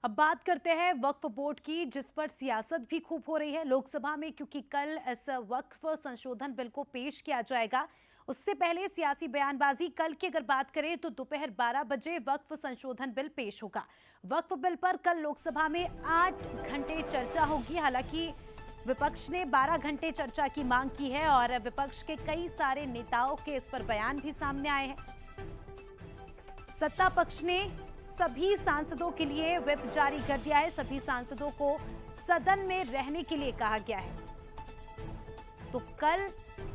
अब बात करते हैं वक्फ बोर्ड की, जिस पर सियासत भी खूब हो रही है लोकसभा में, क्योंकि कल इस वक्फ संशोधन बिल को पेश किया जाएगा। उससे पहले सियासी बयानबाजी। कल की अगर बात करें तो दोपहर 12 बजे वक्फ संशोधन बिल पेश होगा। वक्फ बिल पर कल लोकसभा में 8 घंटे चर्चा होगी। हालांकि विपक्ष ने 12 घंटे चर्चा की मांग की है और विपक्ष के कई सारे नेताओं के इस पर बयान भी सामने आए हैं। सत्ता पक्ष ने सभी सांसदों के लिए व्हिप जारी कर दिया है। सभी सांसदों को सदन में रहने के लिए कहा गया है। तो कल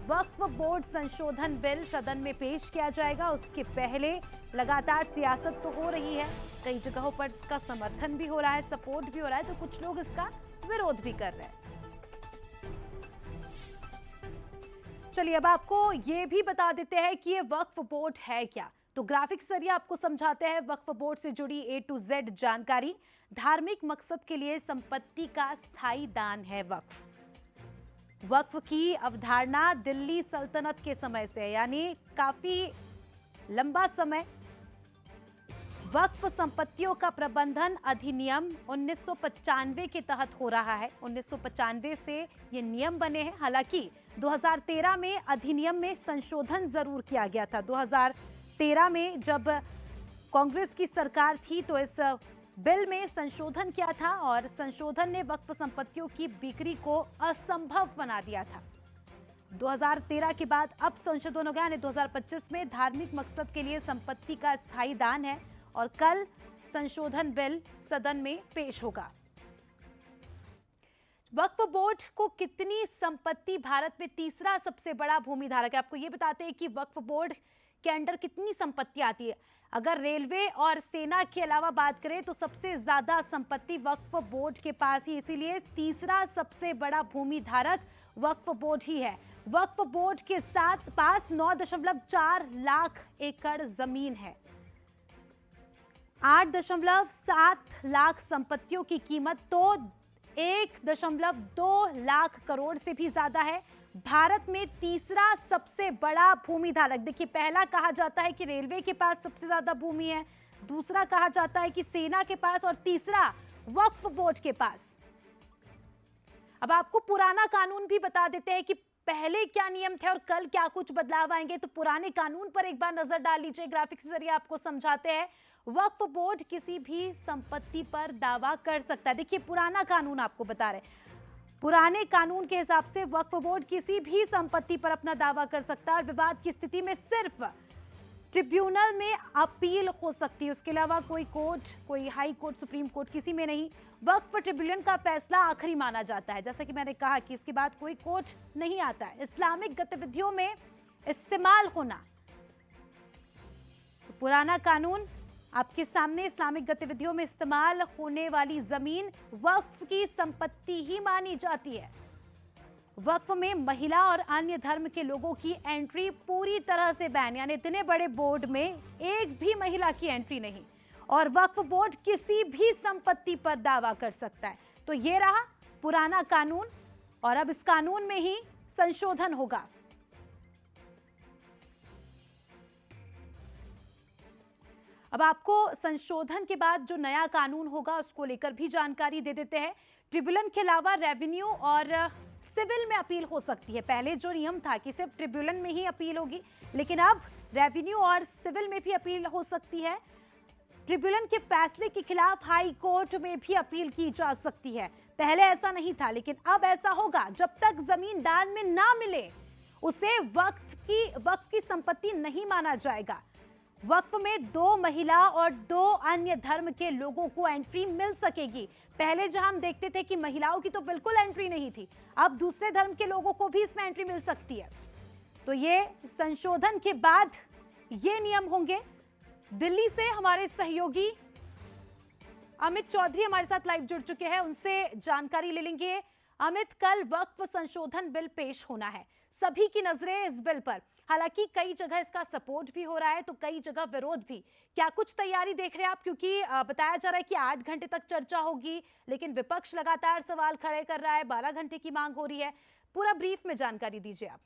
वक्फ बोर्ड संशोधन बिल सदन में पेश किया जाएगा। उसके पहले लगातार सियासत तो हो रही है, कई जगहों पर इसका समर्थन भी हो रहा है, सपोर्ट भी हो रहा है, तो कुछ लोग इसका विरोध भी कर रहे हैं। चलिए अब आपको ये भी बता देते हैं कि ये वक्फ बोर्ड है क्या। तो ग्राफिक्स जरिए आपको समझाते हैं वक्फ बोर्ड से जुड़ी A to Z जानकारी। धार्मिक मकसद के लिए संपत्ति का स्थायी दान है वक्फ। वक्फ की अवधारणा दिल्ली सल्तनत के समय से, यानी काफी लंबा समय। वक्फ संपत्तियों का प्रबंधन अधिनियम 1995 के तहत हो रहा है। 1995 से ये नियम बने हैं। हालांकि 2013 में अधिनियम में संशोधन जरूर किया गया था। 2013 में जब कांग्रेस की सरकार थी तो इस बिल में संशोधन किया था और संशोधन ने वक्फ संपत्तियों की बिक्री को असंभव बना दिया था। 2013 के बाद अब संशोधन हो गया, यानी 2025 में धार्मिक मकसद के लिए संपत्ति का स्थायी दान है और कल संशोधन बिल सदन में पेश होगा। वक्फ बोर्ड को कितनी संपत्ति, भारत में तीसरा सबसे बड़ा भूमि धारक है। आपको ये बताते हैं कि वक्फ बोर्ड के अंडर कितनी संपत्ति आती है। अगर रेलवे और सेना के अलावा बात करें तो सबसे ज्यादा संपत्ति वक्फ बोर्ड के पास ही, इसीलिए तीसरा सबसे बड़ा भूमि धारक वक्फ बोर्ड ही है। वक्फ बोर्ड के साथ पास 9.4 लाख एकड़ जमीन है। 8.7 लाख संपत्तियों की कीमत तो 1.2 लाख करोड़ से भी ज्यादा है। भारत में तीसरा सबसे बड़ा भूमि धारक। देखिए, पहला कहा जाता है कि रेलवे के पास सबसे ज्यादा भूमि है, दूसरा कहा जाता है कि सेना के पास और तीसरा वक्फ बोर्ड के पास। अब आपको पुराना कानून भी बता देते हैं कि पहले क्या नियम थे और कल क्या कुछ बदलाव आएंगे। तो पुराने कानून पर एक बार नजर डाल लीजिए। ग्राफिक्स के जरिए आपको समझाते हैं। वक्फ बोर्ड किसी भी संपत्ति पर दावा कर सकता है। देखिए, पुराना कानून आपको बता रहे हैं, पुराने कानून के हिसाब से वक्फ बोर्ड किसी भी संपत्ति पर अपना दावा कर सकता है। विवाद की स्थिति में सिर्फ ट्रिब्यूनल में अपील हो सकती है, उसके अलावा कोई कोर्ट, कोई हाई कोर्ट, सुप्रीम कोर्ट, किसी में नहीं। वक्फ ट्रिब्यूनल का फैसला आखिरी माना जाता है। जैसा कि मैंने कहा कि इसके बाद कोई कोर्ट नहीं आता है। इस्लामिक गतिविधियों में इस्तेमाल होना, तो पुराना कानून आपके सामने, इस्लामिक गतिविधियों में इस्तेमाल होने वाली जमीन वक्फ की संपत्ति ही मानी जाती है। वक्फ में महिला और अन्य धर्म के लोगों की एंट्री पूरी तरह से बैन, यानी इतने बड़े बोर्ड में एक भी महिला की एंट्री नहीं। और वक्फ बोर्ड किसी भी संपत्ति पर दावा कर सकता है। तो ये रहा पुराना कानून और अब इस कानून में ही संशोधन होगा। अब आपको संशोधन के बाद जो नया कानून होगा उसको लेकर भी जानकारी दे देते हैं। ट्रिब्यूनल के अलावा रेवेन्यू और सिविल में अपील हो सकती है। पहले जो नियम था कि सिर्फ ट्रिब्यूनल में ही अपील होगी, लेकिन अब रेवेन्यू और सिविल में भी अपील हो सकती है। ट्रिब्यूनल के फैसले के खिलाफ हाई कोर्ट में भी अपील की जा सकती है। पहले ऐसा नहीं था, लेकिन अब ऐसा होगा। जब तक जमीन दान में ना मिले उसे वक्फ की संपत्ति नहीं माना जाएगा। वक्फ में 2 महिला और 2 अन्य धर्म के लोगों को एंट्री मिल सकेगी। पहले जहां हम देखते थे कि महिलाओं की तो बिल्कुल एंट्री नहीं थी, अब दूसरे धर्म के लोगों को भी इसमें एंट्री मिल सकती है। तो ये संशोधन के बाद ये नियम होंगे। दिल्ली से हमारे सहयोगी अमित चौधरी हमारे साथ लाइव जुड़ चुके हैं, उनसे जानकारी ले लेंगे। अमित, कल वक्फ संशोधन बिल पेश होना है, सभी की नजरें इस बिल पर। हालांकि कई जगह इसका सपोर्ट भी हो रहा है तो कई जगह विरोध भी। क्या कुछ तैयारी देख रहे हैं आप? क्योंकि बताया जा रहा है कि 8 घंटे तक चर्चा होगी, लेकिन विपक्ष लगातार सवाल खड़े कर रहा है, 12 घंटे की मांग हो रही है। पूरा ब्रीफ में जानकारी दीजिए आप।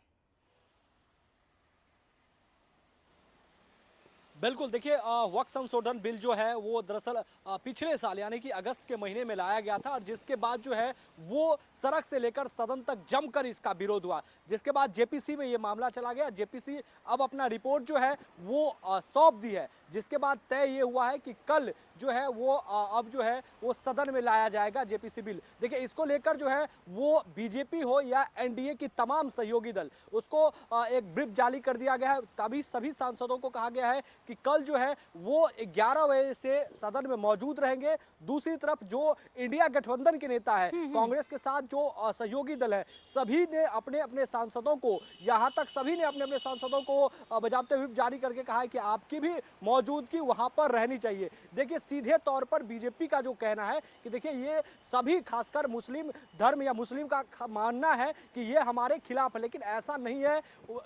बिल्कुल देखिए, वक्त संशोधन बिल जो है वो दरअसल पिछले साल यानी कि अगस्त के महीने में लाया गया था, और जिसके बाद जो है वो सड़क से लेकर सदन तक जमकर इसका विरोध हुआ, जिसके बाद जेपीसी में ये मामला चला गया। जेपीसी अब अपना रिपोर्ट जो है वो सौंप दी है, जिसके बाद तय ये हुआ है कि कल जो है वो अब जो है वो सदन में लाया जाएगा जेपीसी बिल। देखिए, इसको लेकर जो है वो बीजेपी हो या एनडीए की तमाम सहयोगी दल, उसको एक व्हिप जारी कर दिया गया है। तभी सभी सांसदों को कहा गया है कि कल जो है वो 11 बजे से सदन में मौजूद रहेंगे। दूसरी तरफ जो इंडिया गठबंधन के नेता है, कांग्रेस के साथ जो सहयोगी दल है, सभी ने अपने अपने सांसदों को, यहाँ तक सभी ने अपने अपने सांसदों को बजाबते व्हिप जारी करके कहा है कि आपकी भी मौजूदगी वहां पर रहनी चाहिए। देखिए, सीधे तौर पर बीजेपी का जो कहना है कि देखिए ये सभी, खासकर मुस्लिम धर्म या मुस्लिम का मानना है कि ये हमारे खिलाफ है, लेकिन ऐसा नहीं है।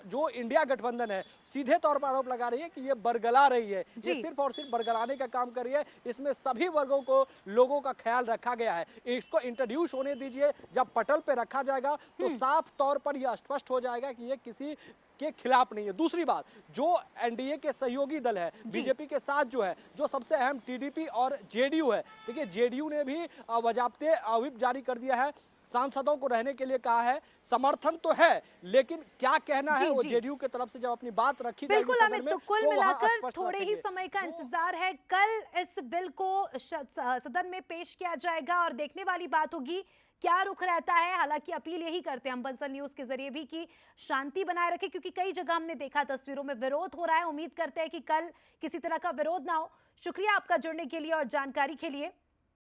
जो इंडिया गठबंधन है सीधे तौर पर आरोप लगा रही है कि ये बरगला रही है, ये सिर्फ और सिर्फ बरगलाने का काम कर रही है। इसमें सभी वर्गों को, लोगों का ख्याल रखा गया है। इसको इंट्रोड्यूस होने दीजिए, जब पटल पे रखा जाएगा तो साफ तौर पर यह स्पष्ट हो जाएगा कि ये किसी के खिलाफ नहीं है। दूसरी बात, जो एनडीए के सहयोगी दल है बीजेपी के साथ जो है, जो सबसे अहम टीडीपी और जेडीयू है, देखिए जेडीयू ने भी बजाबते व्हिप जारी कर दिया है, सांसदों को रहने के लिए कहा है। समर्थन तो है, लेकिन क्या कहना है वो जेडीयू की तरफ से जब अपनी बात रखी जाएगी बिल्कुल सदन अमित, में, तो कुल तो मिलाकर थोड़े ही समय का इंतजार है। कल इस बिल को सदन में पेश किया जाएगा और देखने वाली बात होगी क्या रुख रहता है। हालांकि अपील यही करते हैं हम बंसल न्यूज के जरिए भी कि शांति बनाए रखें, क्योंकि कई जगह हमने देखा तस्वीरों में विरोध हो रहा है। उम्मीद करते हैं कि कल किसी तरह का विरोध ना हो। शुक्रिया आपका जुड़ने के लिए और जानकारी के लिए।